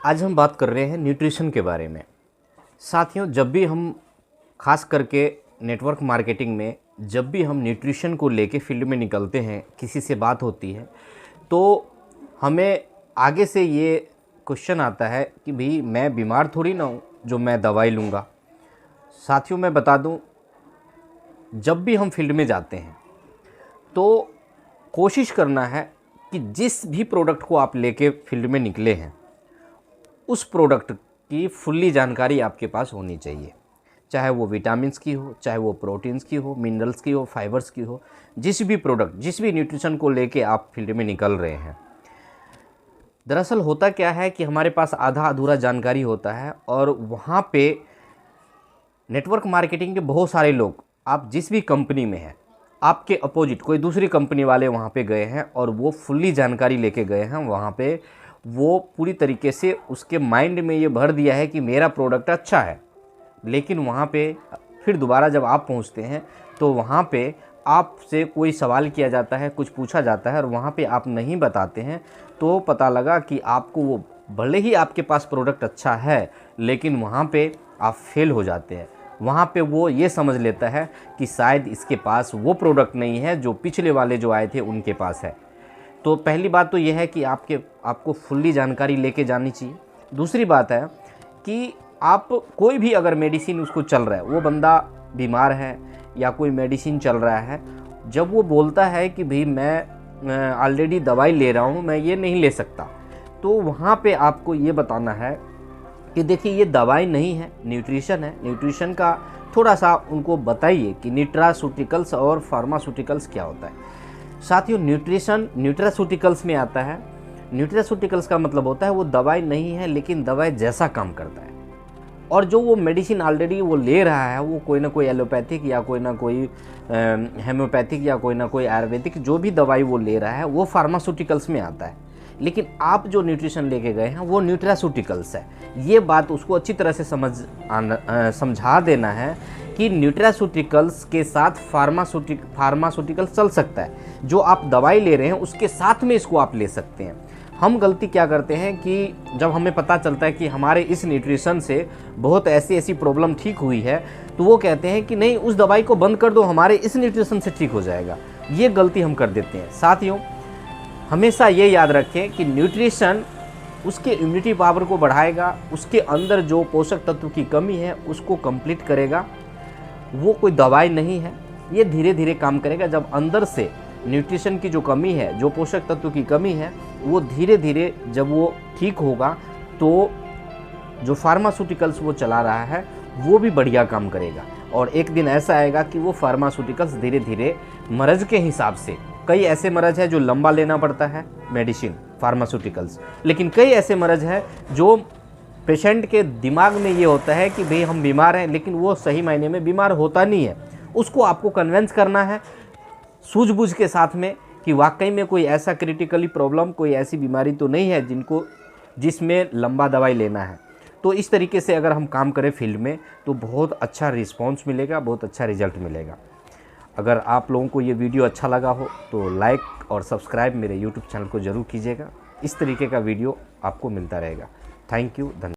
आज हम बात कर रहे हैं न्यूट्रिशन के बारे में। साथियों, जब भी हम खास करके नेटवर्क मार्केटिंग में जब भी हम न्यूट्रिशन को लेके फील्ड में निकलते हैं, किसी से बात होती है, तो हमें आगे से ये क्वेश्चन आता है कि भाई मैं बीमार थोड़ी ना हूँ जो मैं दवाई लूँगा। साथियों, मैं बता दूँ, जब भी हम फील्ड में जाते हैं तो कोशिश करना है कि जिस भी प्रोडक्ट को आप लेके फील्ड में निकले हैं उस प्रोडक्ट की फुल्ली जानकारी आपके पास होनी चाहिए। चाहे वो विटामिन्स की हो, चाहे वो प्रोटीन्स की हो, मिनरल्स की हो, फाइबर्स की हो, जिस भी प्रोडक्ट, जिस भी न्यूट्रिशन को लेके आप फील्ड में निकल रहे हैं। दरअसल होता क्या है कि हमारे पास आधा अधूरा जानकारी होता है और वहाँ पे नेटवर्क मार्केटिंग के बहुत सारे लोग, आप जिस भी कंपनी में हैं, आपके अपोजिट कोई दूसरी कंपनी वाले वहाँ पे गए हैं और वो फुल्ली जानकारी लेके गए हैं। वहाँ पे वो पूरी तरीके से उसके माइंड में ये भर दिया है कि मेरा प्रोडक्ट अच्छा है, लेकिन वहाँ पे फिर दोबारा जब आप पहुँचते हैं तो वहाँ पे आपसे कोई सवाल किया जाता है, कुछ पूछा जाता है और वहाँ पे आप नहीं बताते हैं, तो पता लगा कि आपको वो, भले ही आपके पास प्रोडक्ट अच्छा है, लेकिन वहाँ पे आप फेल हो जाते हैं। वहाँ पे वो ये समझ लेता है कि शायद इसके पास वो प्रोडक्ट नहीं है जो पिछले वाले जो आए थे उनके पास है। तो पहली बात तो ये है कि आपको फुल्ली जानकारी लेके जानी चाहिए। दूसरी बात है कि आप कोई भी अगर मेडिसिन उसको चल रहा है, वो बंदा बीमार है या कोई मेडिसिन चल रहा है, जब वो बोलता है कि भाई मैं ऑलरेडी दवाई ले रहा हूँ, मैं ये नहीं ले सकता, तो वहाँ पे आपको ये बताना है कि देखिए ये दवाई नहीं है, न्यूट्रिशन है। न्यूट्रिशन का थोड़ा सा उनको बताइए कि न्यूट्रास्यूटिकल्स और फार्मास्यूटिकल्स क्या होता है। साथियों, न्यूट्रिशन न्यूट्रास्यूटिकल्स में आता है। न्यूट्रास्यूटिकल्स का मतलब होता है वो दवाई नहीं है, लेकिन दवाई जैसा काम करता है। और जो वो मेडिसिन ऑलरेडी वो ले रहा है, वो कोई ना कोई एलोपैथिक या कोई ना कोई हेम्योपैथिक या कोई ना कोई आयुर्वेदिक, जो भी दवाई वो ले रहा है वो फार्मास्यूटिकल्स में आता है। लेकिन आप जो न्यूट्रिशन लेके गए हैं वो न्यूट्रास्यूटिकल्स है। ये बात उसको अच्छी तरह से समझा देना है कि न्यूट्रास्यूटिकल्स के साथ फार्मास्यूटिकल्स चल सकता है। जो आप दवाई ले रहे हैं उसके साथ में इसको आप ले सकते हैं। हम गलती क्या करते हैं कि जब हमें पता चलता है कि हमारे इस न्यूट्रिशन से बहुत ऐसी प्रॉब्लम ठीक हुई है, तो वो कहते हैं कि नहीं, उस दवाई को बंद कर दो, हमारे इस न्यूट्रिशन से ठीक हो जाएगा। ये गलती हम कर देते हैं। साथियों, हमेशा ये याद रखें कि न्यूट्रिशन उसके इम्यूनिटी पावर को बढ़ाएगा, उसके अंदर जो पोषक तत्व की कमी है उसको कंप्लीट करेगा। वो कोई दवाई नहीं है, ये धीरे धीरे काम करेगा। जब अंदर से न्यूट्रिशन की जो कमी है, जो पोषक तत्व की कमी है, वो धीरे धीरे जब वो ठीक होगा तो जो फार्मास्यूटिकल्स वो चला रहा है वो भी बढ़िया काम करेगा। और एक दिन ऐसा आएगा कि वो फार्मास्यूटिकल्स धीरे धीरे मर्ज के हिसाब से, कई ऐसे मर्ज है जो लंबा लेना पड़ता है मेडिसिन फार्मास्यूटिकल्स, लेकिन कई ऐसे मर्ज है जो पेशेंट के दिमाग में ये होता है कि भाई हम बीमार हैं, लेकिन वो सही मायने में बीमार होता नहीं है। उसको आपको कन्विंस करना है सूझबूझ के साथ में कि वाकई में कोई ऐसा क्रिटिकली प्रॉब्लम, कोई ऐसी बीमारी तो नहीं है जिसमें लंबा दवाई लेना है। तो इस तरीके से अगर हम काम करें फील्ड में तो बहुत अच्छा रिस्पॉन्स मिलेगा, बहुत अच्छा रिजल्ट मिलेगा। अगर आप लोगों को ये वीडियो अच्छा लगा हो तो लाइक और सब्सक्राइब मेरे यूट्यूब चैनल को ज़रूर कीजिएगा। इस तरीके का वीडियो आपको मिलता रहेगा। थैंक यू, धन्यवाद।